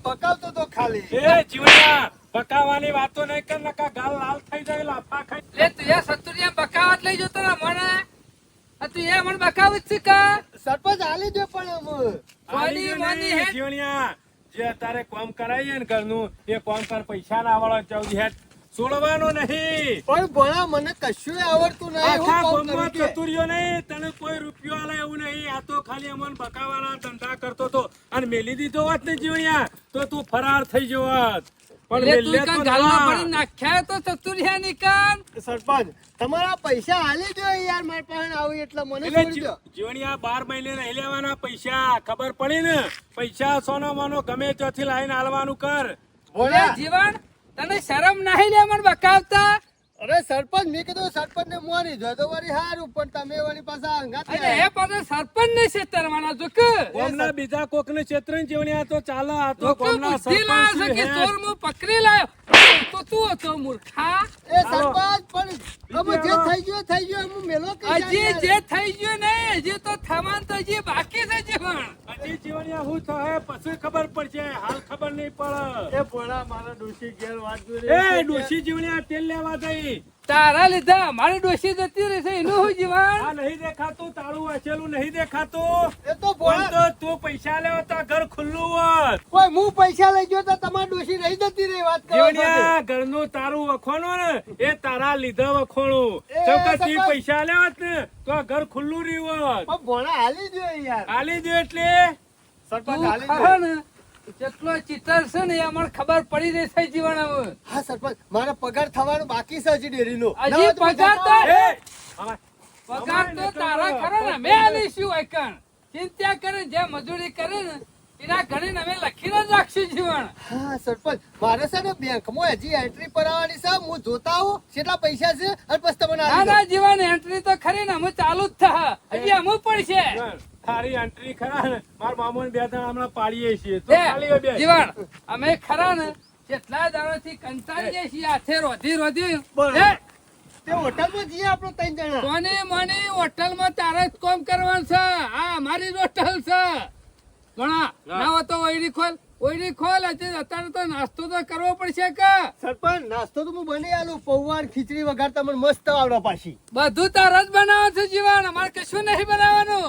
પકાવતો તો ખાલી. એ જીવણિયા પકાવવાની વાતો નહીં કર નકા ગાલ લાલ થઈ જાય લાફા ખાઈ. લે તું એ સતુરિયા બકાવત લઈ જતો ને મને તું એ મને બકાવત છે કા સરપંચ હાલી દે પણ સોની મોની હે જીવણિયા જે તારે કામ કરાવીએ ને ઘરનું એ કામ કર પૈસા ના આવડો ચૌદી હેઠ છોડવાનો નહીં. પણ ભણા મને કશું આવડતું નહીં. આખા હું કામ ગામમાં કરું કે? ચતુર્યો નહીં તને કોઈ રૂપિયો આલે એવું નહીં. આ તો ખાલી અમને બકાવાના ધંધા કરતો તો અને મેલી દીધો હોત ને જીવણિયા તો તું ફરાર થઈ જવો હોત. પણ લે મેલ્લે તું તો કાં ગાલનો ના. પડી નાખ્યા તો સતુરિયા ની કાન સરપંચ તમારા પૈસા હાલી દો યાર, મારી પાસે આવી એટલે મને એટલે છોડી દો. જીવણિયા 12 મહિને નહીં લેવાના પૈસા. ખબર પડી ને પૈસા સોનો મોનો ગમે ત્યાંથી લાવીને હાલવાનું કર. લે ભોળા, જીવન તને શરમ નહીં લે મને બકાવતા અરે સરપંચ મેં કીધું સરપંચ ને મોની જો તો વળી હારું, પણ તમે વળી પાછા હંગાથી અને એ પાછો સરપંચ ને છેતરવાના જો કે ગામના બીજા કોકને છેતરીને જીવણિયા તો ચાલે. આ તો લોકો ગામના બુદ્ધિ લાવે છે કે સરપંચ ચોર હું પકડી લાયો તો તું હતો મૂર્ખા એ સરપંચ પણ હવે જે થઈ ગયો હું મેલો કઈ હજી જે થઈ ગયું ને હજી તો થવાન તો હજી બાકી છે જીવન હજી જીવણિયા હું થાય પછી ખબર પડશે. હાલ ખબર નહીં પડે. એ ભોળા મારા ડોશી ઘેર વાત જોઈ એ રહી છે. ડોશી જીવણિયા તેલ લેવા જઈ. તારા લીધા અમારી ડોશી જતી રહેશે એનું હું જીવન આ નહીં દેખાતું તાળું વાંચેલું નહીં દેખાતું. એ તો પણ ભોળા તો તું પૈસા લેવો તો ઘર ખુલ્લું હોત. કોઈ હું પૈસા લઈ ગયો તો તમારી ડોશી રહી જતી રહી વાત કરો છો તે. જીવણિયા ઘરનું તારું વખોણું ને એ તારા લીધે વખોણું. એ ચૌકસથી સરપંચ. પૈસા લેવત ને તો ઘર ખુલ્લું રહ્યું હોત. પણ ભોળા હાલી દો યાર. આલી દે એટલે સરપંચ તું હાલી ખરો દો. ને જેટલો ચિતર છે ને એ અમને ખબર પડી રહી છે જીવન હવે હા સરપંચ મારા પગાર થવાનો બાકી છે હજી ડેરીનો. હજી ના હોય તો પગાર તો બધા એ હવે પગાર તો તારા ખરો ને અમે આલીશું એકણ ચિંતા કરે જે મજૂરી કરે ને એના ગણીને અમે લખીને જ રાખશું જીવન હા સરપંચ મારે છે ને બેંકમાં હજી એન્ટ્રી કરાવવાની છે, હું જોતા આવું કેટલા પૈસા છે અને પછી તમને ના આપી દઉં. ના જીવન એન્ટ્રી તો ખરી ને અમે ચાલુ જ થા હજી અમુ પડશે તારી એન્ટ્રી ખરા ને મારા મામો બે ત્રણ હમણાં પાડીએ છીએ તો એ, ખાલી બે જીવન અમે ખરા ને કેટલા દાડોથી કંટાળી જઈએ છીએ હાથે રોધી બરાબર. એ, તે હોટલમાં જઈએ આપણે ત્રણ જણા. કોની મોની હોટલમાં તારે જ કામ કરવાનું છે આ અમારી જ હોટલ છે ઘણા ના હોય તો ઓયડી ખોલ હજી અત્યારે તો નાસ્તો તો કરવો પડશે કે સરપંચ નાસ્તો તો હું બની આલું, પૌવા ને ખીચડી વઘાર તમને મસ્ત આવડે પાછી. બધું તારે જ બનાવવાનું છે જીવન અમારે કશું નહીં બનાવવાનું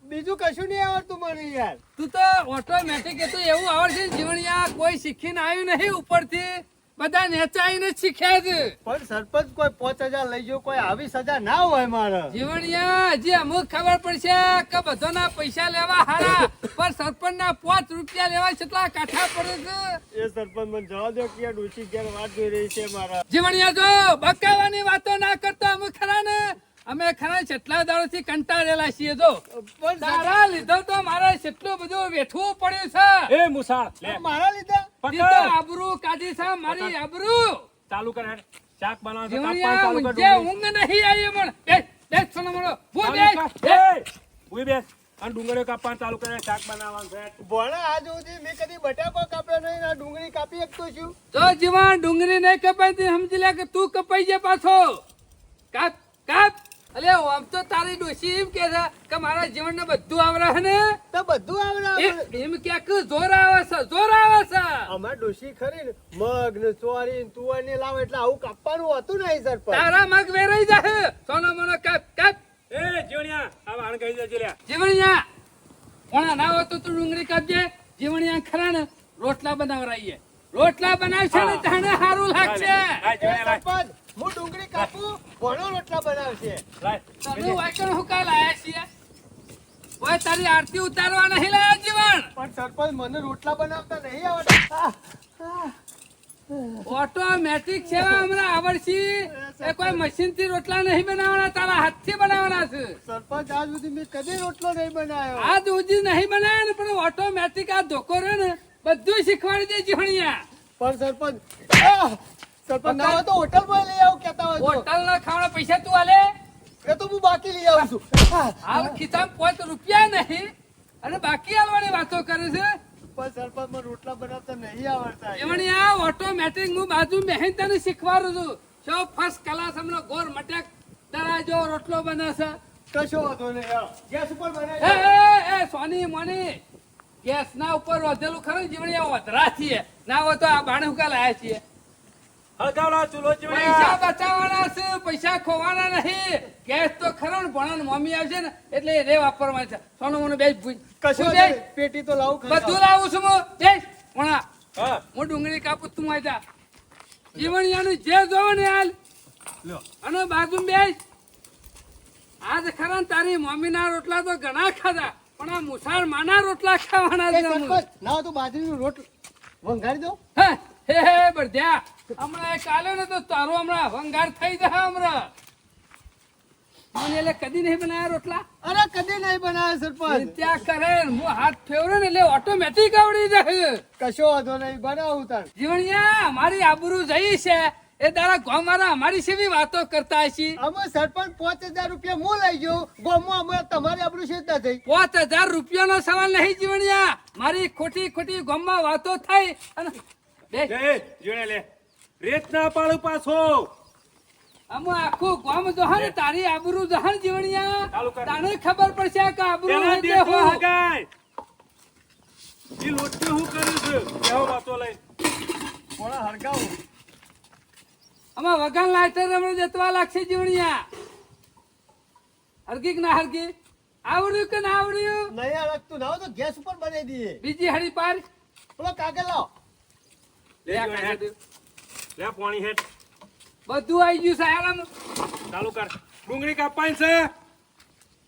બીજું કશું નહીં આવડતું મને યાર. તું તો ઓટોમેટિક એ તો એવું આવડશે ને જીવણિયા કોઈ શીખીને આવ્યું નહીં ઉપરથી બધા નેચાઈને જ શીખ્યા છે પણ સરપંચ કોઈ 5000 લઈ ગયો, કોઈ આવી સજા ના હોય મારે. જીવણિયા હજી અમુક ખબર પડશે કે બધાના પૈસા લેવા હારા પણ સરપંચ ના 5 રૂપિયા લેવા કેટલા કાઠા પડે છે એ સરપંચ મને જવા દો કે આ ડોશી ઘેર વાત જોઈ રહી છે મારા. જીવણિયા જો બકાવાની વાતો ના કરતા અમે ખરા ને અમે ખરા કેટલા દાડોથી કંટાળેલા છીએ જો પણ તારા લીધો તો મારે કેટલું બધું વેઠવું પડ્યું છે એ મુસાળ લે મારા લીધે ઈ તો આબરૂ કાઢી છે મારી આબરૂ ચાલુ કર હેડ. શાક બનાવો તો જીવણિયા કાપવાનું ચાલુ કર. ઊંઘે ઊંઘ નહીં આવી પણ બેસ સોનો મોનો ભૂ બેસ એ, ઉઈ બેસ અને ડુંગળીઓ કાપવાનું ચાલુ કરે. શાક બનાવવાનું છે. ભોળા આજ સુધી મેં કદી બટાકો કાપ્યો નહીં, આ ડુંગળી કાપી શકતો છું. તો જીવન ડુંગળી નહીં કપાય તે સમજી લે કે તું કપાઈ જાય પાછો કાપ કાપ અલે આમ તો તારી ડોશી એમ કે છે કે મારા જીવન ને બધું આવડે છે ને તો બધું આવડે. એમ ક્યાંક જોર આવે છે જોર આવે છે અમાર ડોશી ખરી ને મગ ને ચોરી ને તુવર ને લાવે એટલે આવું કાપવાનું હતું નહીં સરપંચ. તારા મગ વેરાઈ જાય સોનો મોનો કાપ કાપ એ જીવણિયા આ વાણ કહી દેજે લ્યા. જીવણિયા ઓણા ના હોય તો તું ડુંગળી કાપજે જીવણિયા ખરા ને રોટલા બનાવરાઈએ રોટલા બનાવશે ને તને સારું લાગશે લાય, એ જીવણિયા લાય. સરપંચ હું ડુંગળી કાપું, ભોળો રોટલા બનાવશે. લાય. તમે વાયકણ હું કાલ આયા છીએ ઓય તારી આરતી ઉતારવા નહીં લાયા જીવન પણ સરપંચ મને રોટલા બનાવતા નહીં આવડતા. ઓટોમેટિક છે હમણાં આવડશી એ કોઈ મશીન થી રોટલા નહીં બનાવવાના તારા હાથ થી બનાવવાના છે સરપંચ આજ સુધી મેં કદી રોટલો નહીં બનાવ્યો. આ દૂધી નહીં બનાવ્યા ને પણ ઓટોમેટિક આ ધોકો રહ્યો ને બધું શીખવાડી દે જીવણિયા પણ સરપંચ સરપંચ ના હોય તો હોટલમાં લઈ આવું કેતા હોય તો. હોટલ ના ખાવાના પૈસા તું આલે એ તો હું બાકી લઈ આવું છું. હાલ ખિસ્સામાં 5 રૂપિયા નહીં અને બાકી આલવાની વાતો કરે છે પણ સરપંચ મને રોટલા બનાવતા નહીં આવડતા. જીવણિયા ઓટોમેટિક હું બાજુ મહેનત તને શીખવાડું છું શું ફર્સ્ટ ક્લાસ હમણાં ગોર મટેક તારા જો રોટલો બનાવશે કશો વાંધો નહીં. ગેસ ઉપર એ બનાવી. એ એ સોની મોની ગેસ ના ઉપર વધેલું ખરું જીવણિયા વધરા છીએ ના હોય તો આ બાણે હુકા લાયા છીએ હળગાવલા ચૂલો પૈસા જીવણિયા. બચાવવાના છે પૈસા ખોવાના નહીં ગેસ તો ખરો ને ભણો મમ્મી આવશે ને એટલે એ રે વાપરવા છે સોનું મને બેસ કશો બધું નહીં, પેટી તો લાવું ખરી. લાવું છું હું બેસ ભણા હા હું ડુંગળી કાપું તું આજા જીવણિયાનું જે જોવો ને હાલ લ્યો. અને બાજુ બેસ આજ ખરા ને તારી મમ્મીના રોટલા તો ઘણા ખાધા પણ આ મુસાર માના રોટલા ખાવાના એ છે હું. સરપંચ, ના હોય તો બાજરીનો રોટ વંઘારી દો. હે હે બળદ્યા હમણાં એક આલ્યો ને તો તારો હમણાં વંગાર થઈ જાય હમણાં મને એટલે કદી નહીં બનાયા રોટલા અરે કદી નહીં બનાવે સરપંચ. ત્યાં કરે ને હું હાથ ફેવરે ને એટલે ઓટોમેટિક આવડી જાય કશો વાંધો નહીં, બનાવું તાર. જીવણિયા અમારી આબરૂ જઈ છે એ તારા ગામવાળા અમારી સેવી વાતો કરતા હશી અમે સરપંચ 5000 રૂપિયા હું લઈ ગયો ગામમાં, અમે તમારી આબરૂ શેતા થઈ. 5000 રૂપિયાનો સવાલ નહીં જીવણિયા મારી ખોટી ખોટી ગામમાં વાતો થઈ અને બે લે જીવણિયા લે. રેત ના પાડું પાછો. અમે આખું ગામ જહાન તારી આબરૂ જહાન જીવણિયા ચાલુ કર. તાને ખબર પડશે કે આબરૂ પેલા નહીં દેશો દેવું. હગાય. ઈ લોટની હું કરું છું કેવો વાતો લઈ. થોડા હરગાવું. અમે વગાન લાઈટર હમણાં જતવા લાગશે જીવણિયા હરગી કે ના હરગી આવડ્યું કે ના આવડ્યું નહીં હરગતું ના હોય તો ગેસ ઉપર બનાવી દઈએ. બીજી હરી પાર પેલો કાગળ લાવો. લે જીવણિયા હેઠ. લે પાણી હેઠ. બધું આવી ગયું સાહેબ ચાલુ કર. ડુંગળી કાપવાની છે.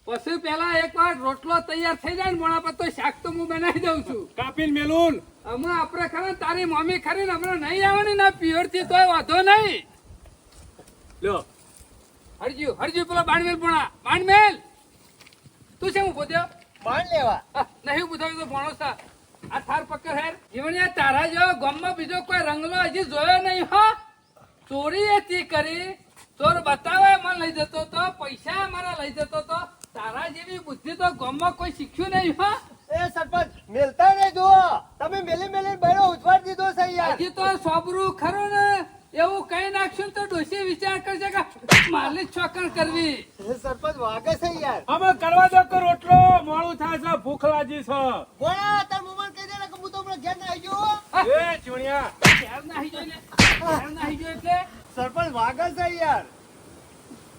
પછી પેલા એક વાર રોટલો તૈયાર થઈ જાય ને મોણા પર તો શાક તો હું બનાવી દઉં છું કાપીને મેલુન. અમે આપણે ખરે તારી મમ્મી ખરી ને હમણાં નહીં આવવાની ના પિયોર થી તોય વાંધો નહીં લ્યો. હરજુ પેલો બાણમેલ ભણા બાણમેલ તું છે હું બોલ્યો બાણ લેવા. નહીં બુધાવ્યું તો ભણો સા આ થાર પકડ હેર જીવણિયા તારા જેવો ગામમાં બીજો કોઈ રંગલો હજી જોયો નહીં હો ચોરી હતી કરી ચોર બતાવે મને લઈ જતો તો પૈસા મારા લઈ જતો તો તારા જેવી બુદ્ધિ તો ગામમાં કોઈ શીખ્યું નહીં હો એ સરપંચ મેલતા નહીં જુઓ. તમે મેલી મેલી બૈરો ઉજવાડ દીધો છે યાર. હજી તો સોબરું ખરું ને એવું કઈ નાખશું ને તો ડોશી વિચાર કરશે કે માલી ચોકણ કરવી એ સરપંચ વાગે છે યાર. અમે કરવા દો કે રોટલો મોડું થાય છે ભૂખ લાગી છે. બોલા તાર મોમાં કહી દે ને કે હું તો હમણાં ઘેર ના આવી ગયો. એ જીવણિયા. શહેર ના આવી જોઈએ શહેર ના આવી જોઈએ એટલે સરપંચ વાગે છે યાર.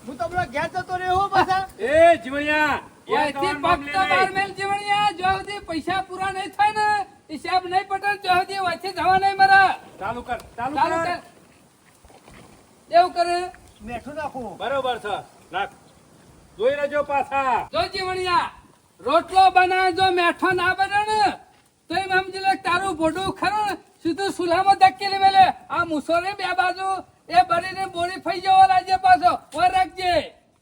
હું તો હમણાં ઘેર જતો રહ્યો પાછા. એ જીવણિયા. ઓયથી ફક્ત બાર મેલ જીવણિયા જો સુધી પૈસા પૂરા નહીં થાય ને હિસાબ નહીં પટે જો સુધી ઓયથી જવા નહીં મારા ચાલુ કર. ચાલુ ચાલુ કર. કર એવું કરે મેઠું નાખું. બરોબર છે. નાખ. જોઈ લેજો પાછા. જો જીવણિયા રોટલો બનાવે જો મેઠો ના બને ને તો એમ સમજી લે કે તારું ભોડું ખરું ને સીધું સુલામાં ધકેલી મેલે આ મુસોરે બે બાજુ એ બળીને બોરી ફઈ જવો લાગે પાછો ઓર રાખજે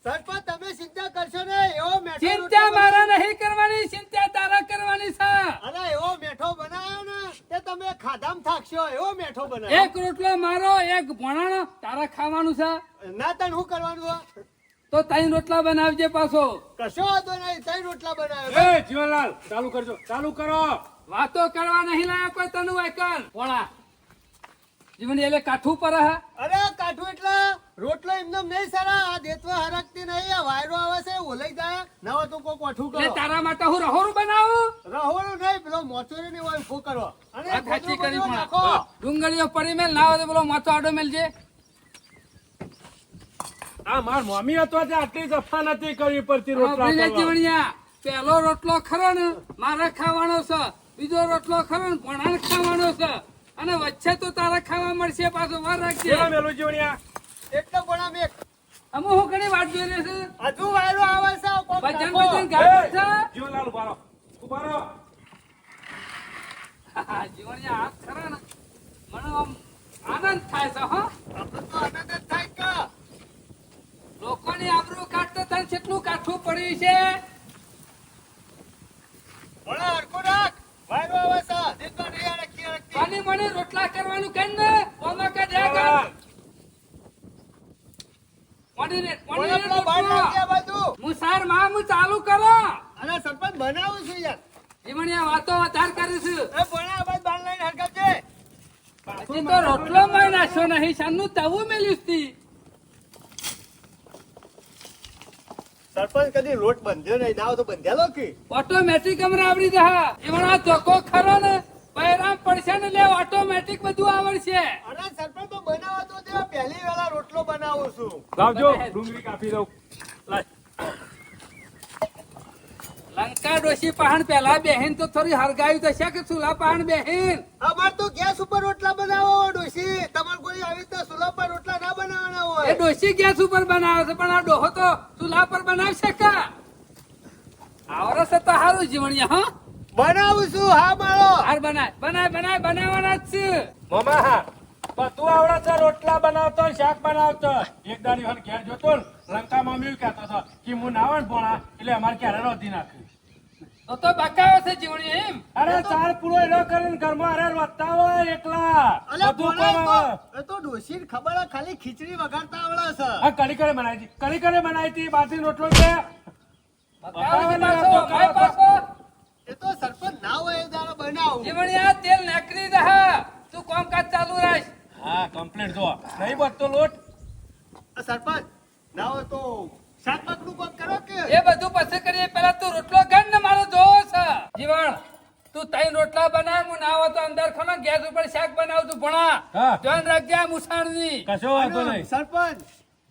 સરપંચ તમે ચિંતા કરશો ને એવો મેઠો ચિંતા રોટલો મારા નહીં કરવાની ચિંતા તારા કરવાની છે અરે એવો મેઠો બનાવ્યો ને તે તમે ખાધામ થાકશો એવો મેઠો બનાવ્યો. એક રોટલો મારો એક ભણાનો તારા ખાવાનું છે ના તને શું કરવાનું હોય? તો ત્રણ રોટલા બનાવજે પાછો કશો વાંધો નહીં, 3 રોટલા બનાવ્યો. એ જીવનલાલ ચાલુ કરજો. ચાલુ કરો. વાતો કરવા નહીં લાયા કોઈ તને વાયકલ ભણા જીવન એટલે કાઠું પર હે અરે કાઠું એટલે રોટલો એમને નહીં સારા આ દેતવા હરકતી નહીં આ વાયરો આવે છે ઓલાઈ જાય ના હોય તો કોક વાઠું એટલે કરો. તારા માટે હું રહોરું બનાવું રહોડું નહીં પેલો મોચોરી નહીં હોય ઉભો કરો અને વાત સાચી કરી ગોદડું પણ. નાખો. ડુંગળીઓ પડી મેલ ના હોય તો પેલો માથો આડો મેલજે આ માર મમ્મી હતો તે આટલી જફા નથી કરવી પડતી રોટલા આપણે કરવા. જીવણિયા પેલો રોટલો ખરો ને મારે ખાવાનો છે બીજો રોટલો ખરો ને ભણાને ખાવાનો છે અને વચ્ચે તો તારે ખાવા મળશે પાછો વાર રાખજે કેવા મેલું જીવણિયા? એટલે પણ આમ એક અમે હું ઘણી વાત જોઈ રહી છું હજુ વાયરો આવે છે કોક ભજન નાખો. ભજન ગાય છે જીવનલાલ ઉભા રહો. ઉભા રહો. જીવણિયા હાથ ખરા ને મને આમ આનંદ થાય છે હો આપણે તો આનંદ જ થાય કે. લોકોની આબરૂ કાઢતો તને કેટલું કાઠું પડ્યું છે ભણા હરખું રાખ. વાયરો આવે છે દેતવા નહીં અડકતી અડકતી. પાણી મને રોટલા કરવાનું કઈ ને ઓમાં કે દે કર જીવનલાલ. પાણી રે બોલો પેલા બાર નાખી આ બાજુ. મુસાર માં હું ચાલુ કરો અરે સરપંચ બનાવું છું યાર. જીવણિયા વાતો વધાર કરીશું એ ભણા આ બાજુ બાર લઈને હરગાવજે. હજી તો રોટલો માં નાખ્યો નહીં સાનું તવું મેલ્યું તી સરપંચ કદી લોટ બંધ્યો નહીં, ના હોય તો બંધેલો કે ઓટોમેટિક અમને આવડી જા એવડા ધોકો ખરો ને પૈરામ પડશે ને લે ઓટોમેટિક બધું આવડશે. અરે સરપંચ તો બનાવો તો તે પહેલી વેળા રોટલો બનાવું છું. લાવજો ડુંગળી કાપી દઉં. લાય. લંકા ડોશી પહાણ પેલા બેહીન તો થોડી હરગાયું તો છે કે ચૂલા પહાણ બેહીન અમાર તો ગેસ ઉપર રોટલા બનાવો ડોશી, તમાર કોઈ આવી રીતે ચૂલા પર રોટલા ના બનાવવાના એ હોય. ડોશી ગેસ ઉપર બનાવે છે પણ આ ડોહો તો ચૂલા પર બનાવશે કા આવરસ તો હારું જીવણિયા હા બનાવું છું. હા મારો હાર બનાવવાના જ છે. મામા હા બધું આવડે છે, રોટલા બનાવતો શાક બનાવતો. એક દાડી વન ઘેર જોતો ને લંકામાં મેં કહેતો હતો કે હું ના આવે ને ભોણા એટલે અમારે ક્યારે રોધી નાખ્યું. તો બકાવે છે જીવણિયા એમ અરે ચાર પૂરો એનો કરીને ઘરમાં અરે રોતા હોય એકલા અલ્યા બધું બોલાય કામ તો આવે. એ તો ડોશીને ખબર હે, ખાલી ખીચડી વઘારતા આવડે છે. આ કડી કરે બનાવી હતી, કડી કરે બનાવી હતી, બાજરી રોટલો છે. બકાવે છે પાછો, માય પાછો. એ તો સરપંચ ના હોય એ દાડો બનાવું. જીવણિયા તેલ નાખરી રહા તું કામકાજ ચાલુ રાખ. હા કમ્પ્લીટ જો નહીં બધતો લોટ. સરપંચ ના હોય તો શાક પકડું કોક કરો કે એ બધું પછી કરીએ પેલા તું રોટલો ગણ ને મારો જોવો છે જીવણ તું ત્રણ રોટલા બનાવ હું ના હોય તો અંદર ખનો ગેસ ઉપર શાક બનાવ તું ભણા હા. ધ્યાન રાખજે આ મુસાણની કશો વાંધો અને નહીં. સરપંચ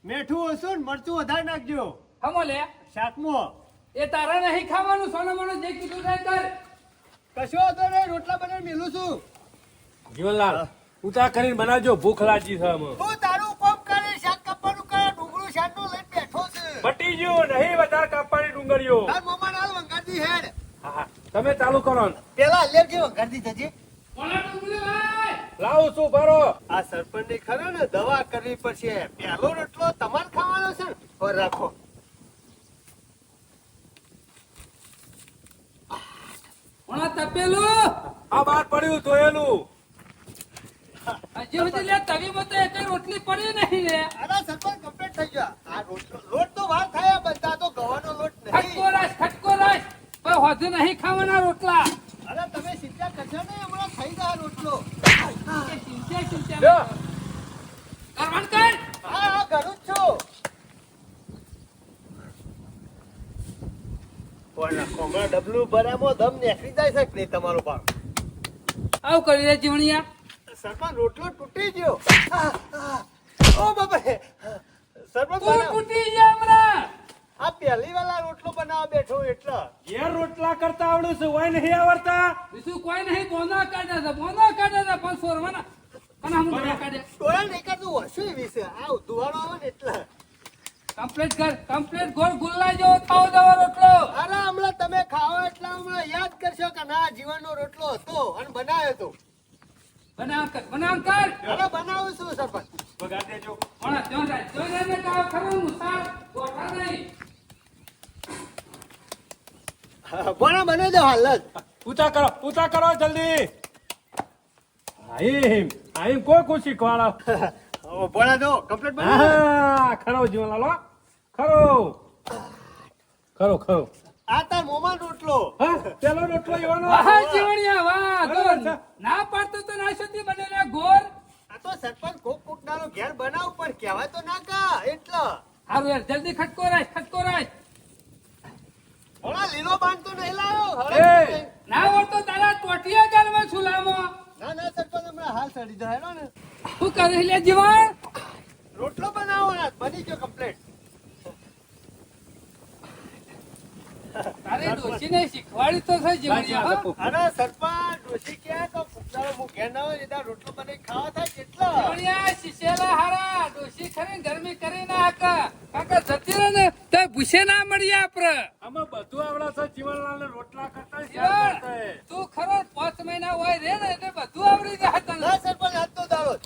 મેઠું ઓછું ને મરચું વધારે નાખજો હમો લે શાકમાં. એ તારા નહીં ખાવાનું સોનો મોનો જે કીધું તે કર કશો વાંધો નહીં, રોટલા બનાવી મેલું છું. જીવનલાલ ઉતાર કરીને બનાવજો, ભૂખ લાગી છે અમે. તું તારું કોમ કરે, શાક કાપવાનું કરે, ડુંગળું શાકનું લઈને બેઠો છે. પટી ગયું નહીં વધારે કાપવાની ડુંગળીઓ. તાર મોમાં હાલ વંગારતી હેડ. હા, હા. તમે ચાલુ કરો ને. પેલા અલ્લેરજી વંગારતી થજે. કોના ડુંગળી ભાઈ લાવું છું ભરો. આ સરપંચ ને ખરો ને દવા કરવી પડશે. પહેલો રોટલો તમારે ખાવાનો છે ને, પર રાખો. કોના તપેલું આ બહાર પડ્યું ધોયેલું. હજી સુધી લે તવી મતો એક રોટલી પડી નહીં લે અરે સરપંચ કમ્પ્લીટ થઈ ગયા. આ લોટ તો વાર થયા બધા, તો ગવાનો લોટ નહીં. ખટકો રાખ પણ હોજે નહીં ખાવાના રોટલા અરે તમે ચિંતા કરશો નહીં, હમણાં થઈ જાય રોટલો. ચિંતા લ્યો. કરવાનું કર હા હા કરું જ છું. પણ કોમળા ડબલું ભરામાં દમ નીકળી જાય છે કે નહીં તમારો ભાગ? આવું કરી દે જીવણિયા સરપંચ રોટલો તૂટી ગયો. ઓ બાપા, સરપંચ તું બનાવ. તૂટી જા હમણાં આ પહેલી વાલા રોટલો બનાવવા બેઠો એટલે ઘેર રોટલા કરતા આવડું છે, હોય નહીં આવડતા. બીજું કોઈ નહીં બોના કાઢે છે પણ સોરવાના પણ હમ બોના કાઢે ટોળા નહીં કરતું હશું વિશે. આ દુવાળો આવે ને એટલે. કમ્પ્લીટ ગોળ ગુલ્લા જેવો થાવ દેવો રોટલો અરે હમણાં તમે ખાઓ એટલે હમણાં યાદ કરશો કે ના જીવનનો રોટલો હતો અને બનાવ્યો હતો. બનાવ કર અરે બનાવું છું સરપંચ. બગાડ દેજો. પણ જોઈ ને કાવ ખરું મુસાર ગોઠા નહીં ભણા બને દો હાલ જ. ઉતા કરો જલ્દી. આઈમ કોઈ કોઈ શીખવાડો. ભણા દો કમ્પ્લીટ બને. હા ખરો જીવનલાલ હો. ખરો ખરો. આ તાર મોમાં રોટલો. હા પેલો રોટલો એવાનો. વાહ જીવણિયા વાહ બરાબર છે. ના પાડતો તો ના સુધી બનેલા ગોળ આ તો સરપંચ કોક કોકનારો ઘેર બનાવ પણ કહેવાય તો ના કા એટલે. હારું યાર જલ્દી ખટકો રાખ ભણા લીલો બાંધતો નહીં લાયો. એ. હળદ. ના હોય તો તારા ટોટિયા ગાલમાં છુલામાં ના ના સરપંચ હમણાં હાલ સડી જાય ને. શું કરી લે જીવણ રોટલો બનાવવાના બની ગયો કમ્પ્લીટ. તારે ડોશીને શીખવાડી તો છે જીવણિયા હો. અરે સરપંચ ડોશી કે તો ફૂકનારો હું ઘેર ના હોય એટલે રોટલો બનાવી ખાવા થાય કેટલા. જીવણિયા શીશેલા હારા ડોશી ખરી ગરમી કરી ના હાકા કાકા જતી રહે ને તો ભૂસે ના મળી આપડે આમાં બધું આવડે છે જીવનલાલ રોટલા કરતા જીવણ તું ખરો 5 મહિના હોય રે ને એટલે બધું આવડી જાય તને ના સરપંચ આજ તો દાડો જ.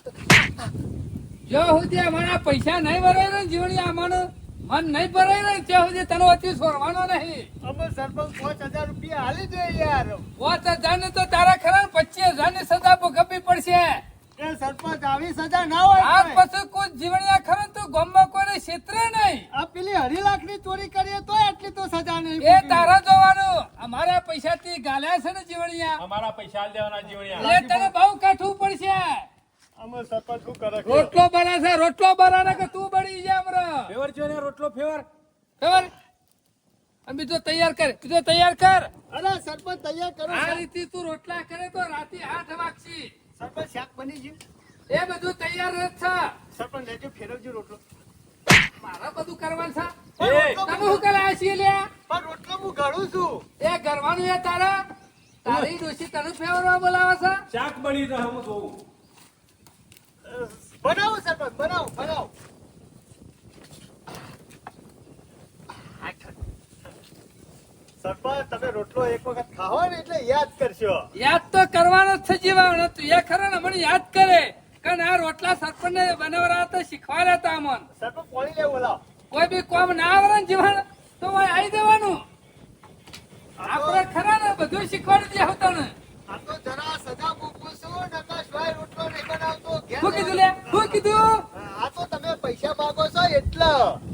જો સુધી અમારા પૈસા નહીં ભરાય ને જીવણિયા અમારું મન નહીં ભરાય ને ત્યાં સુધી તને અતિ છોડવાનો નહીં અમે સરપંચ 5000 રૂપિયા હાલી દે યાર. 5000 ને તો તારા ખરા 25000 ની સજા ભોગવવી પડશે એ સરપંચ આવી સજા ના હોય આ કોઈ. પછી કોઈ જીવણિયા ખરા તો ગામમાં કોઈને ક્ષેત્રે નહીં આ પેલી 2.5 લાખની ચોરી કરીએ તો એટલી તો સજા નહીં. એ તારા જોવાનું અમારા પૈસા થી ગાલ્યા છે ને જીવણિયા અમારા પૈસા આલ દેવાના જીવણિયા. એટલે તને બહુ કાઠવું પડશે અમે સરપંચ શું કરે છે? રોટલો બને કે તું બળી જા હમણાં ફેવર છે ને રોટલો ફેવર. ખબર અને બીજો તૈયાર કર, બીજો તૈયાર કર. અરે સરપંચ તૈયાર કરો આ શાક. રીતે તું રોટલા કરે તો રાતે 8 વાગશી. સરપંચ શાક બની ગયું. એ બધું તૈયાર જ છે. સરપંચ લેજો ફેરવજો રોટલો. મારે બધું કરવાનું છે. પણ એ, રોટલો તમે શું કરાયા છીએ લ્યા? પણ રોટલો હું ઘડું છું. એ ઘરવાનું એ તારા તારી ડોશી તને ફેવરવા બોલાવે છે. શાક બની તો હું જોઉં. બનાવો સરપંચ બનાવો બનાવો. સરપંચ તમે રોટલો એક વખત ખાઓ ને એટલે યાદ કરશો. યાદ તો કરવાનો જ છે જીવા. તું એ ખરો ને મને યાદ કરે કારણ આ રોટલા સરપંચ ને બનાવરા તો શીખવાડ્યા હતા અમન. સરપંચ પાણી લેવો લાવ. કોઈ બી કોમ ના આવડે ને જીવન તો આવી દેવાનું. આપણે ખરા ને બધું શીખવાડી દે હું તને. આ તો જરા સજા મૂકું છું નકા સિવાય રોટલો નહીં બનાવતો. ઘેર શું કીધું લે? શું કીધું? આ તો તમે પૈસા માંગો છો એટલે.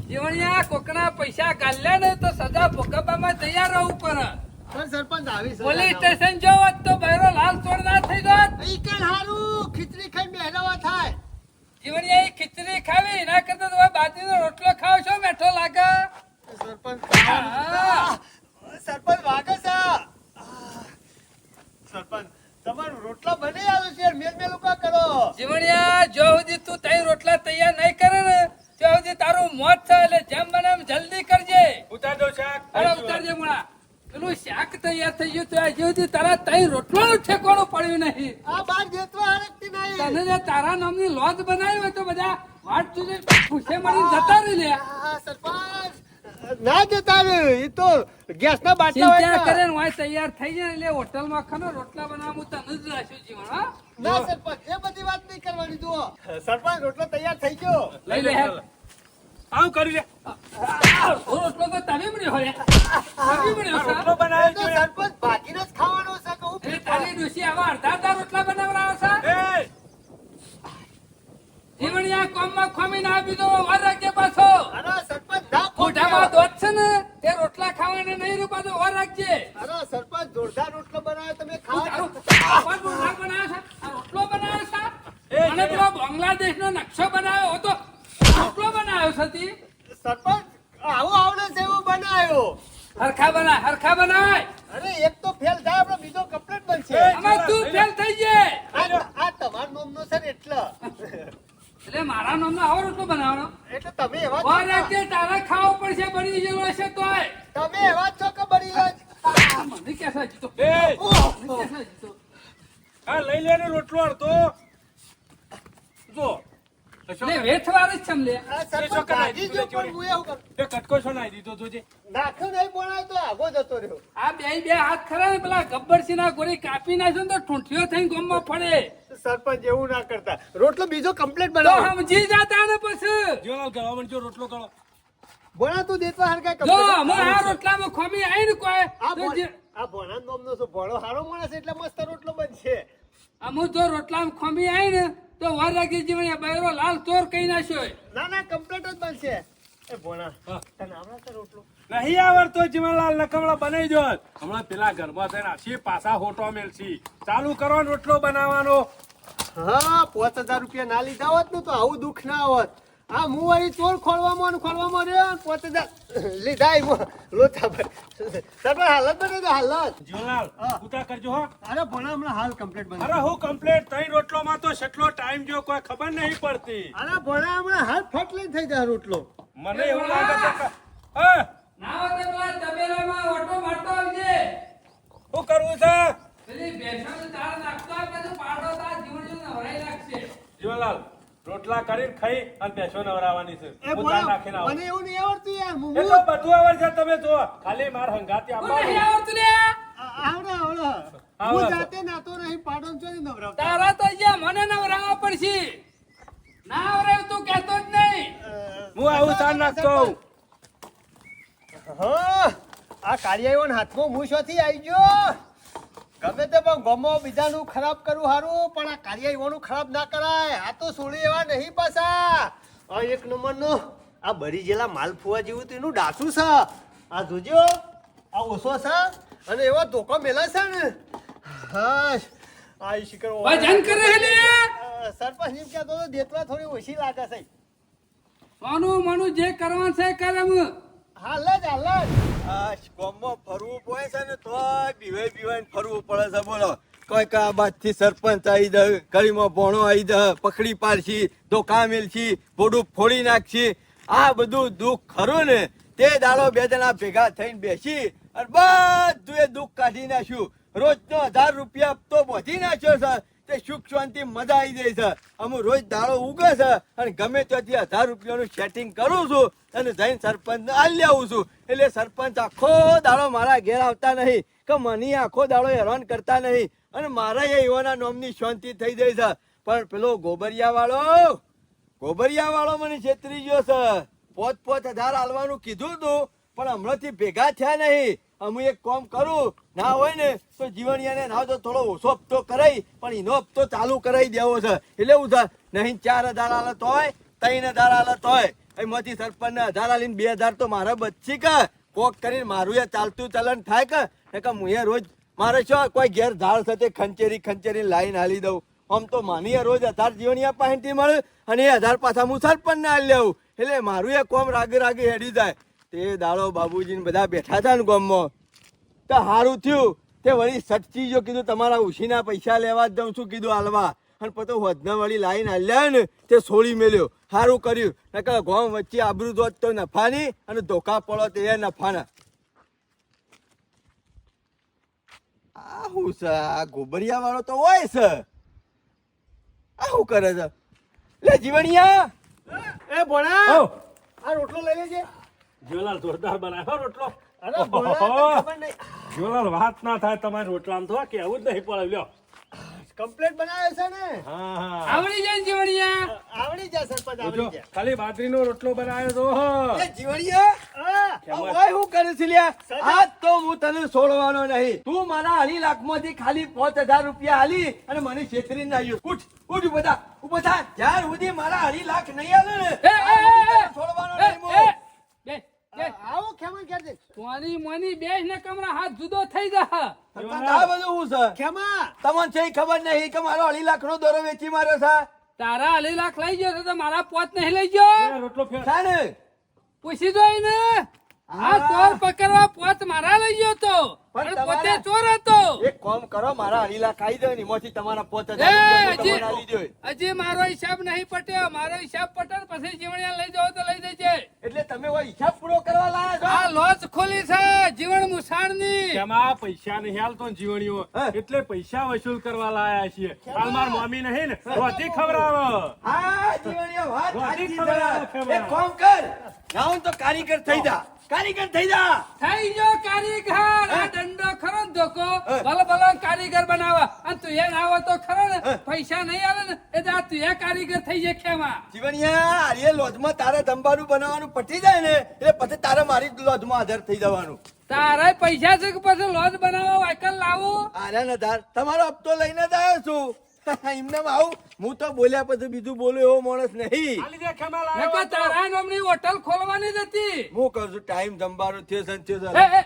જીવણિયા કોકના પૈસા ગાલ્યા ને તો સજા ભોગવવામાં તૈયાર રહેવું પડે. પણ સરપંચ આવી સજા પોલીસ ના સ્ટેશન જો હોત તો બહેરો લાલ ચોર ના થઈ જાત. હોય. ઈ કેમ હારું ખીચડી ખાઈને મહેરાવા થાય. જીવણિયા એ ખીચડી ખાવી એના કરતા તો બાજરીનો રોટલો ખાવ છો મેઠો લાગે. સરપંચ હા. સરપંચ વાગે છે. સરપંચ તમારું રોટલા બની આવ્યું છે મેલ મેલ ઉકા કરો. જીવણિયા જો સુધી તું તઈ રોટલા તૈયાર નહીં કરે ને ત્યાં સુધી તારું મોત છે એટલે જેમ બને એમ જલ્દી કરજે. ઉતાર દો શાક. અરે ઉતારજે મુળા. પેલું શાક તૈયાર થઈ ગયું તો હજી સુધી તારા તઈ રોટલાનું ઠેકાણું પડ્યું નહીં. આ બાર જેતવા હરકતી નહીં. તને જે તારા નામની લોજ બનાવી હોય તો બધા વાટ સુધી પૂછે મળી જતા રહી લે. આ સરપંચ ના જતા રે ઈ તો ગેસના બાટલા હોય ચિંતા ને. કરે ને વાય તૈયાર થઈ જાય એટલે હોટલમાં ખાનો રોટલા બનાવું તને જ રાખ્યું જીવન. હા ના સરપંચ એ બધી વાત નહીં કરવાની જુઓ. સરપંચ રોટલો તૈયાર થઈ ગયો. લઈ લે હેડ. આવું કરી લે. રોટલો તો તમે મળ્યો હોય તમે મળ્યો આ છે. રોટલો એ બનાવ્યો તો છે. સરપંચ ભાગીને જ ખાવાનો છે કહું. એટલે તારી ડોશી આવા અડધા રોટલા બનાવડાવે છે. એ, જીવણિયા કોમમાં ખોમી ના આપી દો વાર રાખજે પાછો. અરે સરપંચ ના મોઢામાં ખોટ્યા. દોત છે ને તે રોટલા ખાવાને નહીં રૂપા તો વાર રાખજે. અરે સરપંચ જોરદાર રોટલો બનાવ્યો તમે તું ખાઓ. તારું બાપા રોટલા બનાવ્યો છે આ રોટલો બનાવ્યો છે. અને પેલો બાંગ્લાદેશનો નકશો બનાવ્યો હતો રોટલો બનાવ્યો છે તી. સરપંચ આવું આવડે છે એવું બનાવ્યો. હરખા બનાય. અરે એક તો ફેલ થાય આપણે બીજો કમ્પ્લીટ બનશે. આમાં તું ફેલ થઈ જાય. આ તમારા નામનો છે ને એટલે એટલે મારા નામનો આવો રોટલો બનાવવાનો એટલે તમે એવા વાર છો. રાખજે તારે ખાવો પડશે બની ગયેલો હશે તોય. તમે એવા જ છો કે બળી જાય. આ મને કેસા જીતો એ, મને કેસા જીતો. આ લઈ લે ને રોટલો અડધો. જો લે વેઠવાર જ છે લે. આ સરપંચ ભાગી ગયો પણ હું એવું કરું. એ કટકો છો નાઈ દીધો જોજે. નાખ્યો નહીં બનાવ્યો તો આગો જતો રહ્યો. આ બે હાથ ખરા ને પેલા ગબ્બરસિંહ ના ગોળી કાપી નાખ્યો ને તો ઠૂંઠીઓ થઈને ગોમમાં ફળે. સરપંચ એવું ના કરતા રોટલો બીજો કમ્પ્લીટ તો બનાવો. સમજી જતા ને પછી. જો ગળવા માંડજો રોટલો ગળો. બોણા તું દેતવા હરકા જો અમે આ રોટલામાં ખોમી આવી ને કોઈ આ તો જે- આ ભોણા નામનો શું ભોળો હારો માણસ એટલે મસ્ત રોટલો બનશે. અમુ જો રોટલામાં ખોમી આવી ને તો વાર રાખી જીવણ બૈરો લાલ ચોર કઈ નાખ્યો. ના ના કમ્પ્લીટ જ બનશે. એ ભોણા હા. તને આવડે છે રોટલો? નહીં આવડતો જીવનલાલ નકમળો બનાવી દો. હમણાં પેલા ઘરમાં થઈને આશી પાછા હોટો મેલસી. ચાલુ કરો ને રોટલો બનાવવાનો. હા 5000 રૂપિયા ના લીધા હોત ને તો આવું દુઃખ ના હોત. આ હું અહીં ચોર ખોલવામાં રહ્યો 5000 લીધા લોચા પર. સરપંચ હાલત બને તો હાલત. જીવનલાલ હા. ઉતા કરજો હો. અરે ભોણા હમણાં હાલ કમ્પ્લીટ બને. અરે હું કમ્પ્લેટ તઈ રોટલોમાં તો કેટલો ટાઈમ જો કોઈ ખબર નહીં પડતી. અરે ભોણા હમણાં હાલ ફટ લઈને થઈ જાય રોટલો. મને એવું લાગે છે કે હા, ના હોય તો પેલા તબેલામાં ઓટો મારતો આવજે. શું કરવું છે પેલી ભેંસોને ચાર નાખતો હોય પછી પાડો તો આ જીવણ જેવું નવરાઈ લાગશે. જીવનલાલ? રોટલા કરીને ખાઈ અને ભેંસો નવરાવાની છે. એ હું ભોણા દાળ નાખીને આવું. મને એવું નહીં આવડતું યાર. હું એ તો બધું આવડશે તમે જો. ખાલી માર હંગાતી હું નહીં આપવાનું. આવડતું લે. આવડે આવડે. આવડે. હું જાતે નાતો નહીં પાડો ને ચોરી નવરાવતા. તારા તો અહીંયા મને નવરાવવા પડશે. ના આવરાવ તું કહેતો જ નહીં. હું આવું સાર નાખતો હોઉં. હા આ કાર્યવાહીના હાથમાં હું શોથી આવી ગયો. ગમે તે પણ ગમો બીજાનું ખરાબ કરવું સારું પણ આ કાર્યવાહીનું ખરાબ ના કરાય. આ તો સોળી એવા નહીં પાછા. આ એક નંબરનો આ બરી જેલા માલ ફુવા જેવું તો એનું ડાસું છે. આ જોજો આ ઓછો છે અને એવો ધોકો મેલા છે ને. હા આ ઈ શિખર ભજન કરે હે લે. સરપંચ એમ કહેતો હતો દેતવા થોડી ઓછી લાગે છે. સોનું મનું જે કરવાનું છે એ કરે હું. હાલ જ આ ગામમાં ફરવું પડે છે ને તોય બીવાઈને ફરવું પડે છે બોલો કોઈક આ બાજથી સરપંચ આવી દે ગળીમાં ભોણો આવી દે પકડી પાડશી ધોકા મેલશી ભોડું ફોડી નાખશી આ બધું દુઃખ ખરું ને તે દાડો બે જણા ભેગા થઈને બેસી અને બધું એ દુઃખ કાઢી નાખ્યું રોજનો 1000 રૂપિયા હપ્તો બાંધી નાખ્યો છે તે સુખ શાંતિ મજા આવી જાય છે અમુક રોજ દાડો ઉગે છે અને ગમે ત્યાંથી 1000 રૂપિયાનું સેટિંગ કરું છું અને જઈને સરપંચને આલી આવું છું એટલે સરપંચ આખો દાડો મારા ઘેર આવતા નહીં કે મને આખો દાડો હેરાન કરતા નહીં અને મારા એવાના નામની શાંતિ થઈ જાય છે પણ પેલો ગોબરિયા વાળો મને છેતરી ગયો છે 5,000 આલવાનું કીધું તું પણ હમણાંથી ભેગા થયા નહીં અમે એક કામ કરું ના હોય ને તો જીવણિયાને ના તો થોડો ઓછો હપ્તો કરાઈ પણ એનો હપ્તો ચાલુ કરાવી દેવો છે એટલે એવું છે નહીં 4,000 આલત હોય 3,000 આલત હોય એમાંથી સરપંચને 1,000 આલીને 2,000 તો મારે બચી કે કોક કરીને મારું એ ચાલતું ચલણ થાય કે હું એ રોજ મારે શું કોઈ ઘેર ઝાડ સાથે ખંચેરી લાઈન હાલી દઉં આમ તો માની રોજ 1,000 જીવણિયા પાસેથી મળે અને એ 1,000 પાછા હું સરપંચને હાલી લેવું એટલે મારું એ કોમ રાગે હેડી જાય તે દાડો બાબુજીને બધા બેઠા હતા ને ગામમાં તો સારું થયું તે વળી સટચી જો કીધું તમારા ઉછીના પૈસા લેવા જ દઉં છું કીધું હાલવા અને પછી વધના વળી લાઈન હાલ્યા ને તે છોડી મેલ્યો સારું કર્યું નકર ગામ વચ્ચે આબરૂ દોત તો નફાની અને ધોકા પડો તે એ નફાના આ હું છે આ ગોબરિયા વાળો તો હોય છે આ શું કરે છે લે જીવણિયા એ ભણા આ રોટલો લઈ લેજે જીવલાલ જોરદાર બનાવ્યો રોટલો અરે ભણા ખબર નહીં જીવલાલ વાત ના થાય તમારે રોટલામાં તો કેવું જ નહીં પડે લ્યો કમ્પ્લેટ બનાવ્યો છે ને હા આવડી જાય ને જીવણિયા આવડી જાય સરપંચ આવડી જાય ખાલી બાજરીનો રોટલો બનાવ્યો તો એ જીવણિયા ઓય હું કરે છે લ્યા આજ તો હું તને છોડવાનો નહીં તું મારા 2.5 લાખમાંથી ખાલી 5,000 રૂપિયા આલી અને મને છેતરી નાખ્યો ઉઠ ઉભો થા જ્યાર સુધી મારા 2.5 લાખ નહીં આલે ને છોડવાનો નહીં બે આવો ખેમા કે દે મોની બેસ ને કમરા હાથ જુદો થઈ જા આ બધું હું છે ખેમા તમને છે ખબર નહીં કે મારો 2.5 લાખનો દોરો વેચી માર્યો છે તારા 2.5 લાખ લઈ ગયો તો મારા પોત નહીં લઈ ગયો રોટલો ફેર સાને પૂછી જોઈ ને આ ચોર પકડવા પોત મારા લઈ ગયો તો પણ પણ પોતે તમારા- ચોર હતો એક કામ કરો મારા 2.5 લાખ આઈ દે ને એમાંથી તમારા 5,000 એ, રૂપિયા આલી દો હજી મારો હિસાબ નહીં પટ્યો મારો હિસાબ પટે ને પછી જીવણિયા લઈ જાવ તો લઈ દેજે એટલે તમે ઓય હિસાબ પૂરો કરવા લાયા આ લોજ ખોલી છે જીવણ મુસાણની એમાં પૈસા નહીં હાલતો ને જીવણીઓ એટલે પૈસા વસૂલ કરવા લાયા છીએ હાલ માર મમ્મી નહીં ને રોટી ખવડાવો છો હા જીવણીઓ વાત રોટી સાચી ખવડાવો, છે. ખવડાવો. એક કામ કર નાઉન તો કારીગર થઈ જા થઈ ગયો કારીગર આ દંડો ખરો ને ધોકો ભલો કારીગર બનાવવા અને તું એ ના હોય તો ખરો ને પૈસા નહીં આવે ને એટલે આ તું એ કારીગર થઈ જાય ખેમાં જીવણિયા આર્ય લોજમાં તારે ધંબારું બનાવવાનું પટી જાય ને એટલે પછી તારે મારી લોજમાં હાજર થઈ જવાનું તારા પૈસા છે કે પછી લોજ બનાવવા વાયકલ લાવું આર્યા ને ધાર તમારો હપ્તો લઈને જ આવ્યો છું એમને આવું હું તો બોલ્યા પછી બીજું બોલું એવો માણસ નહીં હાલી દે ખેમા નકર લાવ્યો તો. તારા નામની હોટલ ખોલવાની જ હતી હું કહું છું ટાઈમ જમવાનો થયો છે ને થયો એ, છે. એ,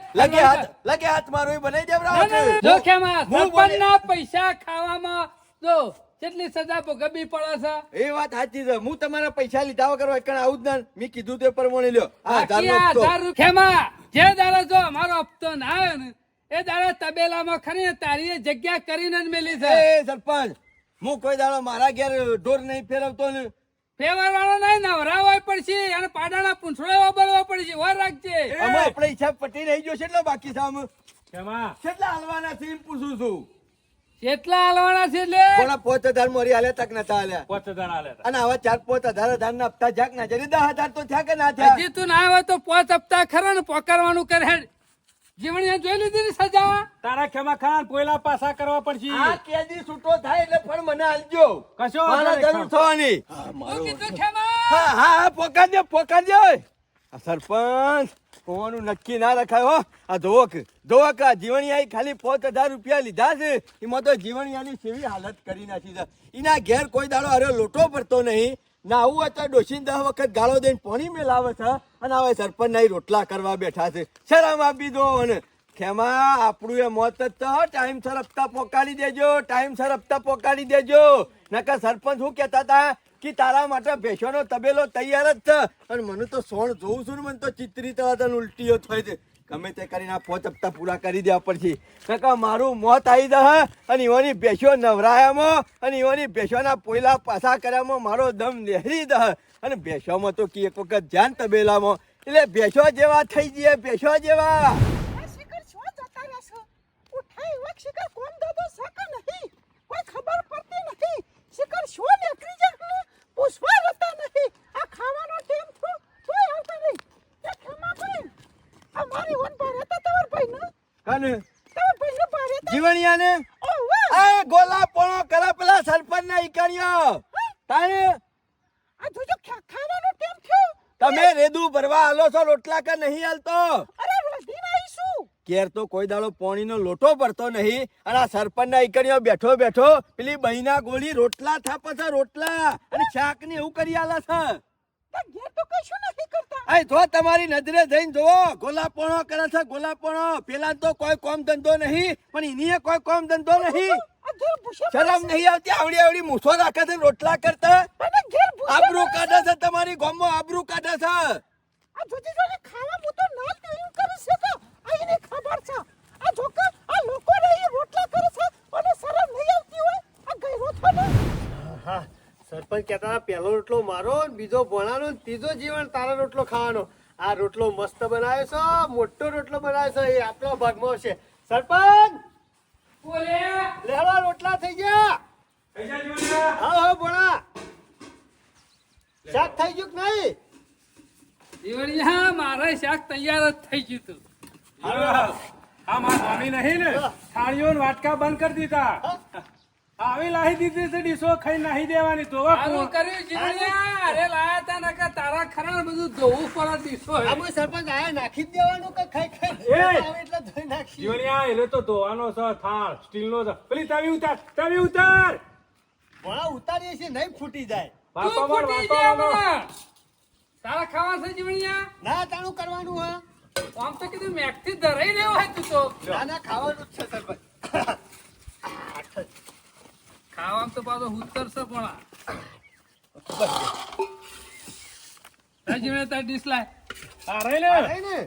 લગે હાથ મારો એ બનાવી દેવડાવો ના, ના, ના. કે? જો ખેમા હું બોલે- સરપંચના પૈસા ખાવામાં જો કેટલી સજા ભોગવવી પડે છે એ વાત સાચી છે હું તમારા પૈસા લીધા વગર એકણ આવું જ ના મેં કીધું તે પ્રમાણે લ્યો આ બાકી હજારનો આ હપ્તો. 1000 રૂપિયામાં જે દાડે જો અમારો હપ્તો ના આવે ને એ દાડે તબેલામાં ખરી તારી એ જગ્યા કરીને જ મેલી છે એ સરપંચ હું કોઈ દાડો મારા ઘેર ઢોર નહીં ફેરવતો ને ફેવર વાળો નહીં નવરાવા પડશે અને પાડાના પૂંછડો વાપરવા પડશે વાર રાખજે અમે આપણે હિસાબ પટી રહી ગયો કેટલો બાકી છે આમ ખેમા કેટલા હાલવાના છે એમ પૂછું છું કેટલા હાલવાના છે એટલે કોના 5,000 મોરી હાલ્યા તક નતા હાલ્યા 5,000 આલે તા. અને આવા 4-5,000 ના હપ્તા જાક ના જરી 10,000 તો થયા કે ના થયા હજી તું ના આવે તો 5 હપ્તા ખરા ને પોકારવાનું કરે જીવણીએ જોઈ લીધી ને સજા તારા ખેમા ખાન પોયલા પાસા કરવા પડશે આ કેદી છૂટો થાય એટલે પણ મને હાલજો કશો વાંધો મારા નહીં, જરૂર થવાની હું કીધું ખેમા હા પોકારજો આ સરપંચ હોવાનું નક્કી ના રખાય હો આ ધોવક આ જીવણિયાએ ખાલી 5,000 રૂપિયા લીધા છે એમાં તો જીવણિયાની સેવી હાલત કરી નાખી છે એના ઘેર કોઈ દાડો અરે લોટો પડતો નહીં ના આવું હોય તો ડોશીને 10 વખત ગાળો દઈને પાણી મેલાવે છે અને હવે સરપંચ ના રોટલા કરવા બેઠા છે શરમ આપી દો અને ખેમા આપણું એ મોત જ તો ટાઈમ સર હપ્તા પોકાડી દેજો નકર સરપંચ શું કહેતા હતા કે તારા માટે ભેંસોનો તબેલો તૈયાર જ છે. અને મને તો સોણ જોઉં છું ને મને તો ચિત્રી તરત ઉલટીઓ થાય છે. ગમે તે કરીને આ 5 હપ્તા પૂરા કરી દેવા પડશે. કાકા મારું મોત આવી જશે અને ઈવાની ભેંસો નવરાયામાં અને ઈવાની ભેંસોના પોયલા પાછા કર્યામાં મારો દમ લહેરી દે. અને ભેંસોમાં તો કે એક વખત ધ્યાન તબેલામાં એટલે ભેંસો જેવા થઈ જઈએ, ભેંસો જેવા. આ શિખર શું જતા રહેશે? ઉઠાય એવા શિખર કોણ દાદો શકે નહીં? કોઈ ખબર પડતી નથી. શિખર શું નીકળી જાય? પૂછવા રહેતા નહીં. આ ખાવાનો ટાઈમ થયો, તોય આવતા નહીં. એ ખેમા ભાઈ, અમારી વન પર હતા તમાર ભાઈ ને? કાને તમાર ભાઈ ને પર હતા? જીવણિયાને ઓ વાહ! એ ગોલા પોણો કરે પેલા સરપંચના ઈકણિયો. તાને આ જોજો ખાવાનો ટાઈમ થયો. તમે રેદુ ભરવા આલો છો, રોટલા કે નહીં હાલતો? અરે રોધીને આવીશું. ઘેર તો કોઈ દાડો પાણીનો લોટો ભરતો નહીં અને આ સરપંચના ઈકણીઓ બેઠો બેઠો પેલી બહીના ગોળી રોટલા થાપે છે, રોટલા અને શાક ને એવું કરી આલે છે. તે ઘેર તો કશું નથી કરતા. અહીં જો તમારી નજરે જઈને જોવો, ગોલાપોણો કરે છે, ગોલાપોણો. પેલા તો કોઈ કોમ ધંધો નહીં પણ એનીએ કોઈ કોમ ધંધો નહીં. આ ઘેર ભૂસે શરમ નહીં આવતી? આવડી આવડી મૂછો રાખે છે રોટલા કરતા. મને ઘેર ભૂસે આબરૂ કાઢે છે તમારી ગામમાં, આબરૂ કાઢે છે. આ જોજે જોજે ખાવા હું તો ના તો એમ કરે છે કે આ એને ખબર છે. આ જોકે આ લોકોને એ રોટલા કરે છે અને શરમ નહીં આવતી હોય. આ ગયરો છો ને? હા સરપંચ કહેતા હતા, પહેલો રોટલો મારો ને બીજો ભણાનો ને ત્રીજો જીવન તારો રોટલો ખાવાનો. આ રોટલો મસ્ત બનાવ્યો છે, મોટો રોટલો બનાવ્યો છે, એ આપણા ભાગમાં છે. સરપંચ બોલે લેવા રોટલા થઈ ગયા. થઈ જાય જીવણિયા. હા હા ભણા શાક થઈ ગયું કે નહીં? જીવણિયા મારે શાક તૈયાર જ થઈ ગયું તું. હારું. આ માર સ્વામી નહીં ને થાળીઓ ને વાટકા બંધ કરી દીધા. આવી લાહી દીધી છે ડીશો ખાઈ નાહી દેવાની તો સારું કર્યું જીવણિયા. અરે લાયા તા નકર તારા ખરા બધું ધોવું પડે દીસો હે. આમાં સરપંચ આયા નાખી જ દેવાનું કે ખાઈ ખાઈ એ! આવે એટલે ધોઈ નાખી. જીવણિયા એને તો ધોવાનો છે થાળ સ્ટીલનો છે. પેલી તવી ઉતાર, તવી ઉતાર. ભણા ઉતારીએ છીએ નહીં ફૂટી જાય. તું વાપા માર, ફૂટી વાપા જા માર. હમણાં. તારા ખાવા છે જીવણિયા? ના તાણું કરવાનું હા. આમ તો કીધું મેઘથી ધરાઈ રહ્યો હોય તું તો. ના ના ખાવાનું જ છે સરપંચ. ખાવામાં તો પાછો ઉતરશે પણ આ જીવણિયા તારી ડીશ લાય. આ રહી ને. નહીં ને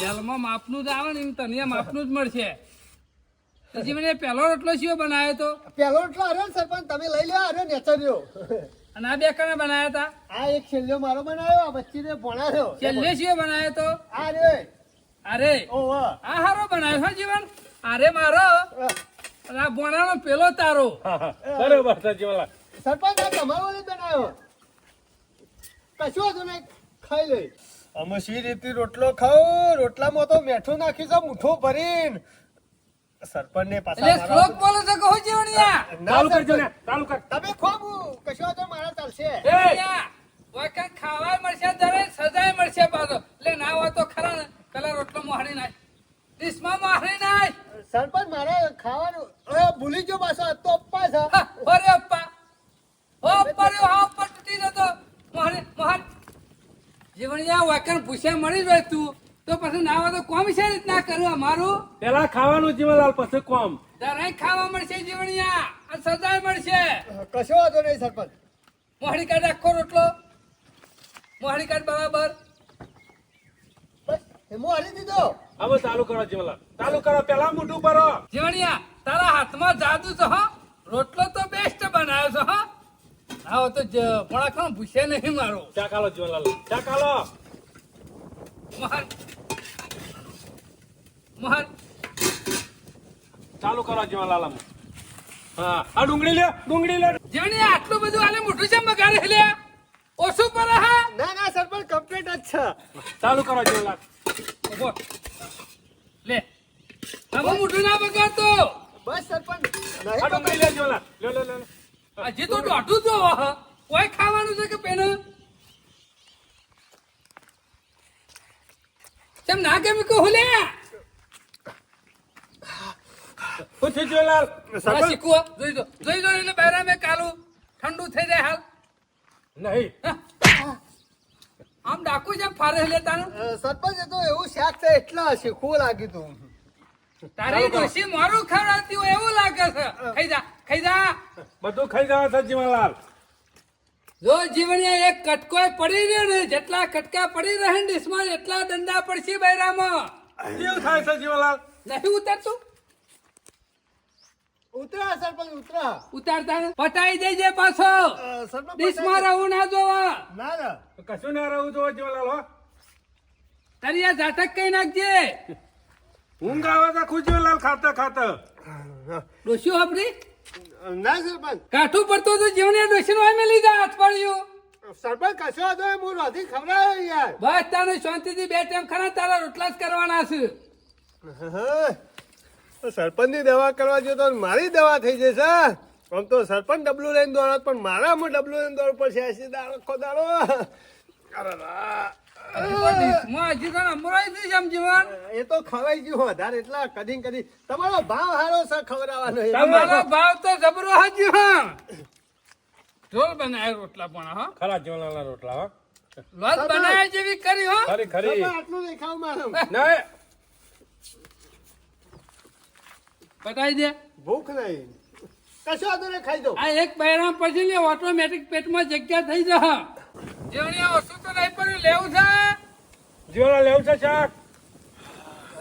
જેલમાં માપનું જ આવે ને એમ તને માપનું જ મળશે. તો જીવણિયા પહેલો રોટલો શિયો બનાવ્યો તો પહેલો રોટલો અરે સરપંચ તમે લઈ લો. અરે નેચર્યો અને આ બે કણે બનાવ્યા હતા. આ એક છેલ્લો મારો બનાવ્યો, આ વચ્ચે ભણાયો. છેલ્લે શિયો બનાવ્યો તો આ રે અરે ઓ વાહ. આ હારો બનાવ્યો હો જીવન. અરે મારો અને આ બોણાનો પેલો તારો. બરોબર છે જીવણલા. સરપંચ આ તમારો જ બનાવ્યો. કશું હતું નહીં, ખાઈ લઈ. અમે સી રીતે રોટલો ખાઓ, રોટલામાં તો મેઠું નાખી છે મુઠ્ઠો ભરીને. સરપંચ ને એટલે શ્લોક બોલો છો કહો જીવણિયા. ચાલુ કરજો ને, ચાલુ કર. તમે ખોબું કશું વાંધો મારા ચાલશે. જીવણિયા, વખત ખાવાય મળશે દરે સજાય મળશે પાછો. એટલે ના હોય તો ખરા ને પેલા રોટલો મોહરી નાખ, ડીશમાં મોહરી નાખ. સરપંચ મારે ખાવાનું હવે ભૂલી ગયો પાછો. આ તો અપ્પા છે. હા, અરે અપ્પા ઓ અપ્પા રે હા અપ્પા તૂટી જતો મોહરી મોહર. જીવણિયા વખત પૂછ્યા મળી જાય તું તો પછી ના હોય તો કોમ છે રીતના કરું અમારું. પેલા ખાવાનું જીવણલાલ પછી કોમ. દરેક ખાવા મળશે જીવણિયા અને સજાય મળશે. કશો વાંધો નહીં સરપંચ. મોહરી કાઢ આખો રોટલો મોહરી કાઢ બરાબર. બસ હું હારી દીધો. હવે ચાલુ કરો જીવણલાલ, ચાલુ કરો. પેલા મોઢું ભરો. જીવણિયા તારા હાથમાં જાદુ છે હો. રોટલો તો બેસ્ટ બનાવ્યો છે હો. આવો તો પોળાખો ભૂસે નહીં મારો. ચા કાલો જીવણલાલ, ચા કાલો. મોહર મોહર ચાલુ કરો જીવણલાલ. હા આ ડુંગળી લે, ડુંગળી લે. જીવણિયા આટલું બધું આલે મોઢું છે બગાડે લે ઓછું પડે હા. ના ના સરપંચ કમ્પ્લીટ જ છે. ચાલુ કરો જીવણલાલ. ઉભો લે હવે મોઢું ના બગાડતો. બસ સરપંચ આ નહીં ડુંગળી લે જીવણલાલ. લે લે લે. હજી તો દોઢું જો કોઈ ખાવાનું છે કે પેન કેમ ના કેમ કહું લે પૂછી જીવણલાલ. શીખવો જોઈ દો એટલે બહેરા મેં કાલું ઠંડુ થઈ જાય હાલ. નહીં. આમ ડાકુ જેમ ફારે લેતા સરપંચ એ તો એવું શાક છે એટલા શીખવું લાગ્યું તું. તારી ડોશી મારું ખવડાવતી હોય એવું લાગે છે. ખાઈ જા ખાઈ જા બધું ખાઈ જવા છે જીવનલાલ. જો જીવણિયા એક કટકો પડી રહ્યો ને જેટલા કટકા પડી રહે ને ડીશમાં એટલા દંડા પડશે બૈરામાં કેવું થાય છે જીવનલાલ? નહીં ઉતારતું ઉતરા સરપંચ ઉતરા. ઉતારતા ને પટાઈ દેજે પાછો સરપંચ ડીશમાં રહું ના જોવા ના ના કશું ના રહું જો જીવનલાલ હો. તારી આ ઝાટક કઈ નાખજે ઊંઘ આવે છે ખુશ જીવનલાલ ખાતા ખાતા. ડોસ્યું આપડી ના સરપંચ કાઠું પડતું હતું જીવણિયા ડોસી નું અમે લીધા હાથ પડ્યું સરપંચ કશો હતો હું રોધી ખવડાવ્યો યાર. બસ તારે શાંતિથી બે ટાઈમ ખરા તારા રોટલા જ કરવાના છે સરપંચની દવા કરવા જો તો મારી દવા થઈ જશે. આમ તો સરપંચ ડબલું લઈને દોડો પણ મારામાં ડબલું લઈને દોડ પડશે. એસી દાડો આખો દાડો. અરે રા. હજી તને અમરાઈ થી સમજીવન એ તો ખવાઈ ગયું વધારે એટલા કદી તમારો ભાવ હારો છે ખવડાવવાનો એ. તમારો ભાવ તો જબરો હજી હા ઢોલ બનાય રોટલા પણ હા ખરા જીવનલાલના રોટલા હો. લોટ બનાય જેવી કરી હો ખરી ખરી. સરપંચ આટલું નહીં ખાવ મારું. નહીં બતાવી દે ભૂખ નહીં. કશો હતો ને ખાઈ દો. આ એક બૈરામ પછી લે ઓટોમેટિક પેટમાં જગ્યા થઈ જા જેવણિયા ઓછું તો નહીં પડ્યું લેવું છે જીવનલાલ લેવું છે શાક?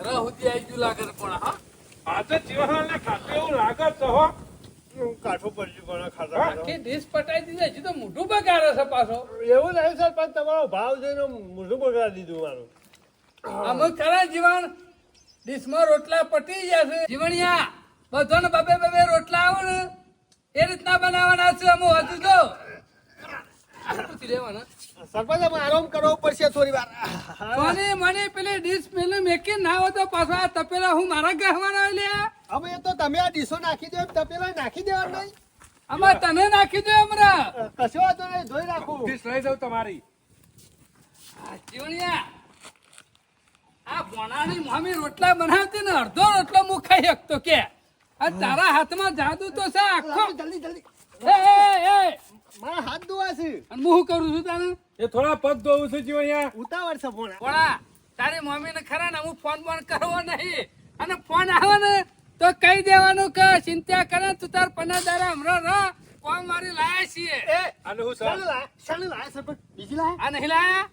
રહુતી આવી ગયું લાગે છે પણ હા આ તો જીવનલાલને ખાતું એવું લાગે છે હો. કાઠું પડ્યું પણ ખાતા હા, ખાતા. આખી ડીશ પટાઈ દીધી હજી તો મોઢું બગાડે છે પાછો એવું નહીં સરપંચ તમારો ભાવ જોઈને મોઢું બગાડી દીધું મારું. અમુક ખરા જીવન ડીશમાં રોટલા પટી જશે જીવણિયા બધાને બબે બબે રોટલા આવો ને એ રીતના બનાવવાના છે અમુક હજુ તો પૂછી લેવાના સરપંચ અમે આરામ કરવો પડશે થોડી વાર. સોની મને પેલી ડીશ પેલી મેકી ના હોય તો પાછો આ તપેલા હું મારા ગહવાના લ્યા હવે એ તો તમે આ ડીશો નાખી દો તપેલા નાખી દેવાનું નહીં. આમાં તને નાખી દે હમણાં કશો વાંધો નહીં ધોઈ નાખું. ડીશ લઈ જાઉં તમારી. આ જીવણિયા આ બોણાની મમ્મી રોટલા બનાવતી ને અડધો રોટલો હું ખાઈ શકતો કે આ તારા હાથમાં જાદુ તો છે આખો જલ્દી જલ્દી એ મારા હાથ ધોવા છે. અને હું શું કરું છું તારે એ થોડા પગ ધોવું છે જીવણિયા. ઉતાવળ છે ભોણા. બોલા તારી મમ્મી ને ખરા ને હું ફોન બોન કરવો નહીં અને ફોન આવે ને તો કહી દેવાનું કે ચિંતા કરે તું તાર પનાદારા હમણાં રહ કોમ મારી લાયા છીએ અને હું શાને લાયા સરપંચ? બીજી લાયા? આ નહીં લાયા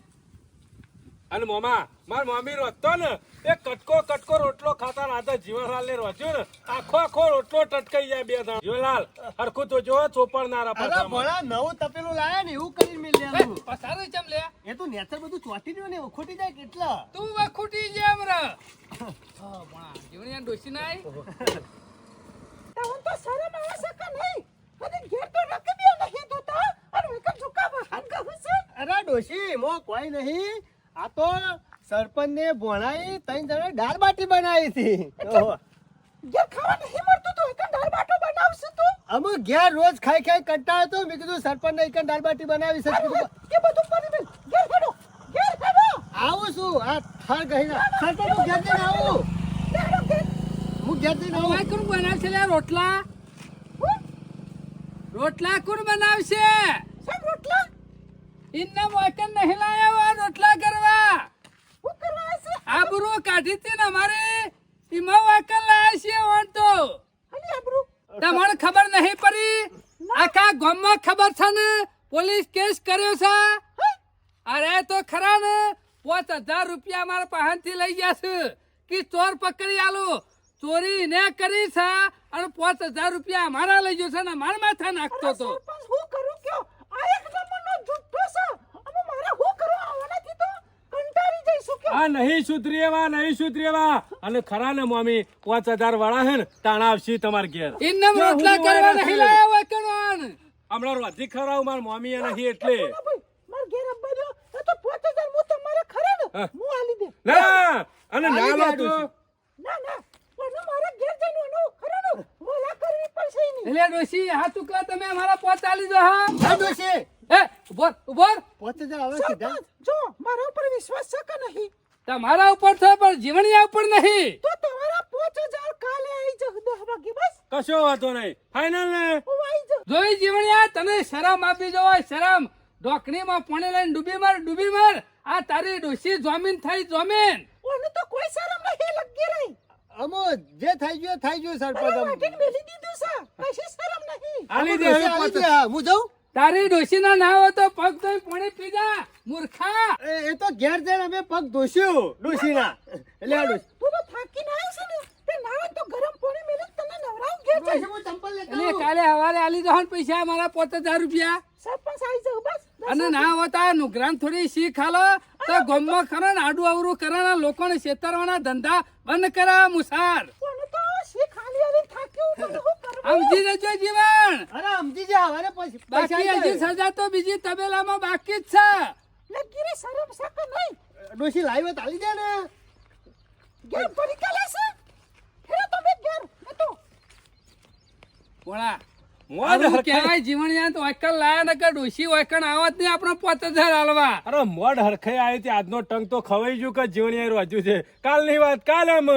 અને મોમા માર મમ્મી રોતો ને એ કટકો રોટલો ખાતા ને આતા જીવનલાલ ને રોજ્યો ને આખો રોટલો ટટકાઈ જાય બે જણ. જીવનલાલ હરખું તો જો ચોપડ ના અરે રપા ભોણા નવું તપેલું લાયા ને એવું કરી મેલ્યાનું. પસારું ચમ લે એ તો નેચર બધું ચોટી રહ્યું ને ખોટી જાય કેટલા. તું વખૂટી જે હમણાં હા બોણા જીવણિયા ડોસી ના આવી તવન તો શરમ આવે છે કે નહીં અને ઘેર તો રકબી નહીં દોતા અને એક ઝુકા બહાર કહું છે અરે ડોશી મો કોઈ નહીં. આ તો સરપંચ ને ભોણાઈ ત્રણ જણા દાળ બાટી બનાવી હતી. ઓહો. ઘેર ખાવા નહીં મળતું તો એક દાળ બાટો બનાવશે તું અમે ઘેર રોજ ખાઈ કંટાળો હતો. મેં કીધું સરપંચ ને એક દાળ બાટી બનાવી છે. કીધું, કે બધું પડી બેન ઘેર હેડો આવું છું આ થર ગઈ સરપંચ હું ઘેર જઈને આવું. હેડો ઘેર હું ઘેર જઈને આવું. હવે કોણ બનાવશે લે રોટલા રોટલા કોણ બનાવશે સબ રોટલા ઇન્ના મોકન નહીં લાયા હોય રોટલા કરવા હું કરવા છે આબરૂ કાઢી હતી ને અમારે ઈમાં વાકન લાયા છે ઓન તો અને આબરૂ તમને ખબર નહીં પડી આખા ગામમાં ખબર છે ને પોલીસ કેસ કર્યો છે અરે તો ખરા ને 5000 રૂપિયા મારા પાસેથી લઈ ગયા છે કે ચોર પકડી આલો ચોરી ને કરી છે અને 5000 રૂપિયા અમારા લઈ ગયો છે ને મારા માથા નાખતો તો સરપંચ હું કરું કયો આ એક નંબરનો જુઠ્ઠો છે અમે મારે હું કરવા આવવાનાથી તો કંટાળી જઈશું કે આ નહીં સુધરેવા અને ખરા ને મમ્મી 5000 વાળા હે ને તાણા આવશે તમારે ઘેર. ઇન્નમ રોટલા કરવા નહીં લાયા હોય કણોન હમણાં રોજી ખવડાવું માર મમ્મી એ નહીં એટલે. ના ભાઈ માર ઘેર અંબા દો એ તો 5000 હું તમારે ખરે ને હા. હું આલી દે ના અને ના આવી લો ગયા તું. ના પણ મારે ઘેર જઈને એનું ખરે ને મોલા કરવી પડશે નહીં એટલે ડોશી હાથ ઉકલા તમે અમારા પોત આલી દો હા હા ડોશી એ ઉભર 5000 હવે કીધા. સરપંચ જો મારા ઉપર વિશ્વાસ છે કે નહીં તમારા ઉપર છે પણ જીવણિયા ઉપર નહીં તો તમારા 5000 કાલે આવી જશે 10 વાગે બસ કશો વાંધો નહીં ફાઈનલ ને. હું આવી જશે જોઈ જીવણિયા તને શરમ આપી જવાય શરમ ઢોકણીમાં પાણી લઈને ડૂબી માર આ તારી ડોશી જમીન થઈ જમીન ઓને તો કોઈ શરમ નહીં લગી રહી અમો જે થઈ ગયું સરપંચ. વાટીને મેલી દીધું છે કશી શરમ આલી દે ડોશી હવે આલી પોતે. દે, હા, હું જાઉં તારી ડોશીના ના હોય તો પગ ધોઈ પાણી પી જા મૂર્ખા. એ તો ઘેર જઈને અમે પગ ધોઈશું ડોશીના એટલે આ ડોશી તું તો થાકીને આવ્યો છે ને તે નાવે તો ગરમ પાણી મેલે તને નવરાવ ઘેર જઈ. ડોશી, હું ચંપલ લેતો એટલે આવું. કાલે સવારે આલી દો ને પૈસા મારા 5000 રૂપિયા. સરપંચ આવી જાવ બસ. અને ના હોતા નુકરાન થોડી શીખ હાલો તો ગમમાં ખરો ને આડું અવરું કરે ને લોકોને છેતરવાના ધંધા બંધ કરા મુસાર. કોને તો શી ખાલી આવી થાક્યું પણ હું કરવું. સમજી જજો જીવન. અરે સમજી જા હવે પૈસા બાકી આવી હજી જાય. સજા તો બીજી તબેલામાં બાકી જ છે. લગીરે શરમ શકે નહીં. ડોશી લાવ્યો તો આલી દે ને ઘેર પડી ગયેલા છે. હેરો તમે ઘેર હતો. પોળા મોજ આવું હરખાઈ. કહેવાય જીવણિયા તો વાયકલ લાયા ને કે ડોશી વાયકણ આવત નહીં આપણો 5000 હાલવા. અરે મોડ હરખાઈ આવી હતી આજનો ટંક તો ખવાઈ ગયું કે જીવણી રોજ્યું છે કાલની વાત કાલ એમ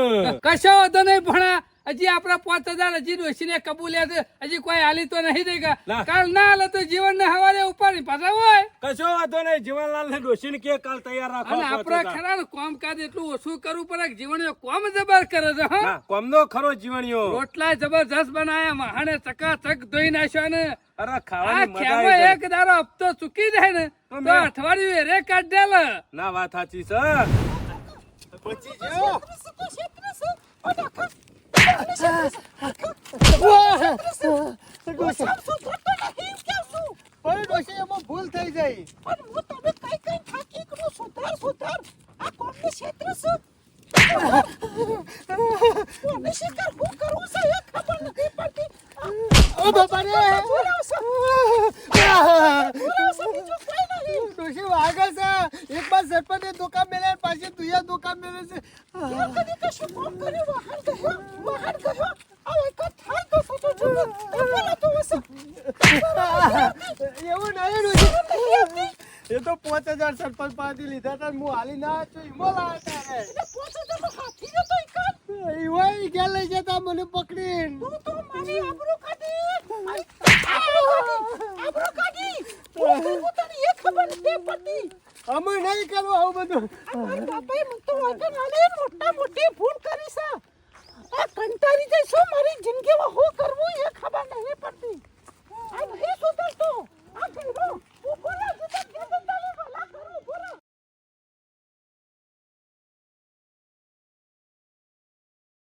કશો વાંધો નહીં ભણા હજી આપણા 5000 હજી ડોશીને કબૂલ્યા છે હજી કોઈ હાલી તો નહીં દેગા. ના. કાલ ના હાલે તો જીવનને હવારે ઉપાડી પાછા હોય. કશો વાંધો નહીં જીવનલાલ ને ડોશીને કે કાલ તૈયાર રાખો અને આપણા ખરા ને કામકાજ એટલું ઓછું કરવું પડે કે જીવણીઓ કોમ જબર કરે છે હા. ના કોમનો ખરો જીવણીઓ રોટલા જબરજસ્ત બનાયા મહાને ચકાચક ધોઈ નાખ્યા ને અરે આ ખાવાની મજા ખેમાં આવી જાય. એક દારો હપ્તો ચૂકી જાય ને તો તો મેં- અઠવાડિયું એરે કાઢ દે. ના વાત સાચી છે બચી ગયો ડોશી શું થતો નહીં કેમ શું. પણ ડોશી એમાં ભૂલ થઈ જાય પણ હું તને કઈ કઈ થાકી કરું સુધાર આ કોમને ક્ષેત્ર છે. કોને શિકાર હું કરું છે એ ખબર નથી પડતી. ઓ બાપા રે બોલાવશે બીજું કોઈ નહીં. ડોશી વાગે છે એક બાર સરપંચે દુકાન મેલે પાછી તુંએ દુકાન મેલે છે ત્યાં કદી કશું કામ કર્યું બહાર ગયો આ એક થાય તો સોચો છું એ બોલો તો હશે. એવું નહીં ડોશી એ તો 5000 સરપંચ પાસેથી લીધા હતા હું હાલી ના છું ઈમો લાવ્યા હતા એટલે પોતે તો હાથી જતો ઈકાન. ઈવોય ક્યાં લઈ જતા મને પકડીને તું તો મારી આબરૂ કાઢી. આબરૂ કાઢી. હું કરું તને એ ખબર નથી પડતી. અમે નહીં કરવું આવું બધું આ મારા બાપાએ મને તો વગર આલે મોટી ભૂલ કરી છે. આ કંટાળી જઈશું મારી જિંદગીમાં હું કરવું એ ખબર નહીં પડતી.